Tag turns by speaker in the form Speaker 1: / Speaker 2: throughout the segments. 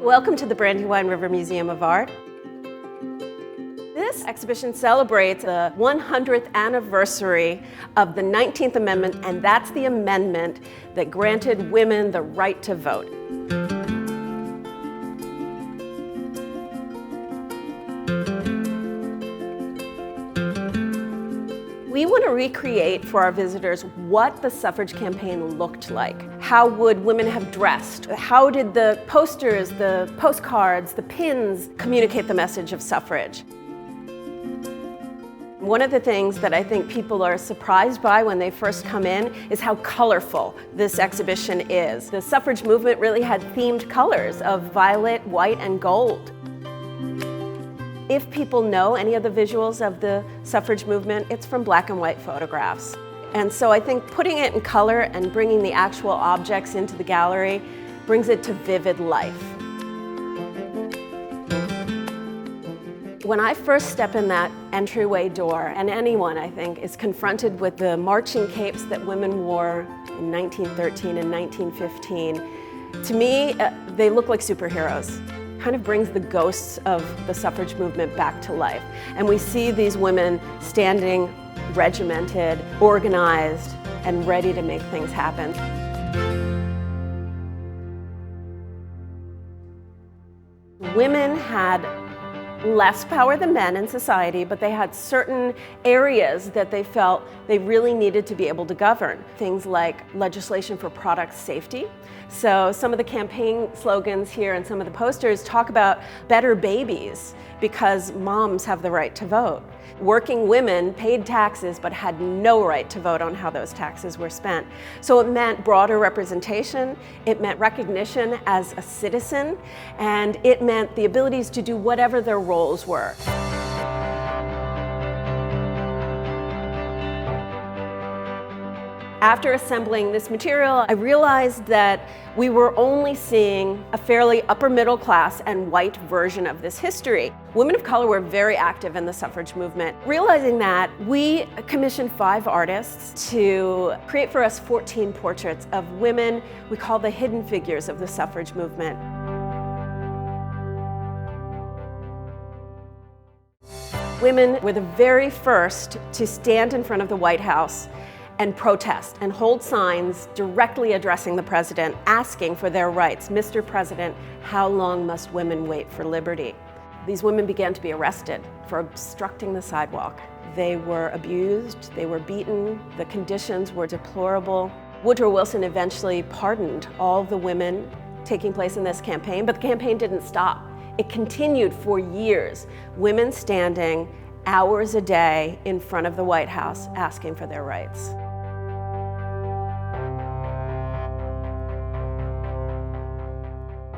Speaker 1: Welcome to the Brandywine River Museum of Art. This exhibition celebrates the 100th anniversary of the 19th Amendment, and that's the amendment that granted women the right to vote. We want to recreate for our visitors what the suffrage campaign looked like. How would women have dressed? How did the posters, the postcards, the pins communicate the message of suffrage? One of the things that I think people are surprised by when they first come in is how colorful this exhibition is. The suffrage movement really had themed colors of violet, white, and gold. If people know any of the visuals of the suffrage movement, it's from black and white photographs. And so I think putting it in color and bringing the actual objects into the gallery brings it to vivid life. When I first step in that entryway door, and anyone, I think, is confronted with the marching capes that women wore in 1913 and 1915, to me, they look like superheroes. Kind of brings the ghosts of the suffrage movement back to life. And we see these women standing regimented, organized, and ready to make things happen. Women had less power than men in society, but they had certain areas that they felt they really needed to be able to govern. Things like legislation for product safety. So some of the campaign slogans here and some of the posters talk about better babies because moms have the right to vote. Working women paid taxes but had no right to vote on how those taxes were spent. So it meant broader representation, it meant recognition as a citizen, and it meant the abilities to do whatever their roles were. After assembling this material, I realized that we were only seeing a fairly upper middle class and white version of this history. Women of color were very active in the suffrage movement. Realizing that, we commissioned 5 artists to create for us 14 portraits of women we call the hidden figures of the suffrage movement. Women were the very first to stand in front of the White House and protest and hold signs directly addressing the president, asking for their rights. Mr. President, how long must women wait for liberty? These women began to be arrested for obstructing the sidewalk. They were abused, they were beaten, the conditions were deplorable. Woodrow Wilson eventually pardoned all the women taking place in this campaign, but the campaign didn't stop. It continued for years, women standing hours a day in front of the White House asking for their rights.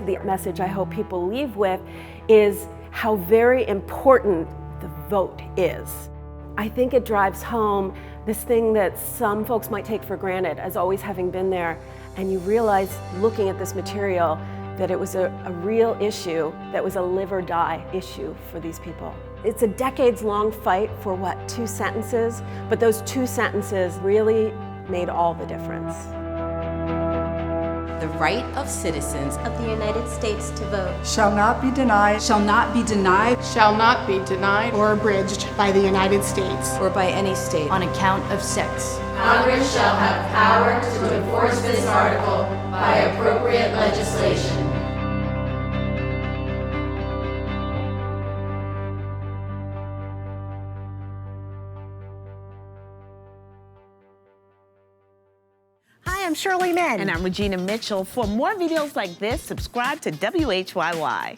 Speaker 1: The message I hope people leave with is how very important the vote is. I think it drives home this thing that some folks might take for granted as always having been there, and you realize looking at this material that it was a real issue, that was a live or die issue for these people. It's a decades-long fight for 2 sentences, but those 2 sentences really made all the difference.
Speaker 2: The right of citizens of the United States to vote
Speaker 3: shall not be denied,
Speaker 4: shall not be denied,
Speaker 5: shall not be denied or abridged by the United States
Speaker 4: or by any state on account of sex.
Speaker 6: Congress shall have power to enforce this article by appropriate legislation.
Speaker 7: I'm Shirley.
Speaker 8: And I'm Regina Mitchell. For more videos like this, subscribe to WHYY.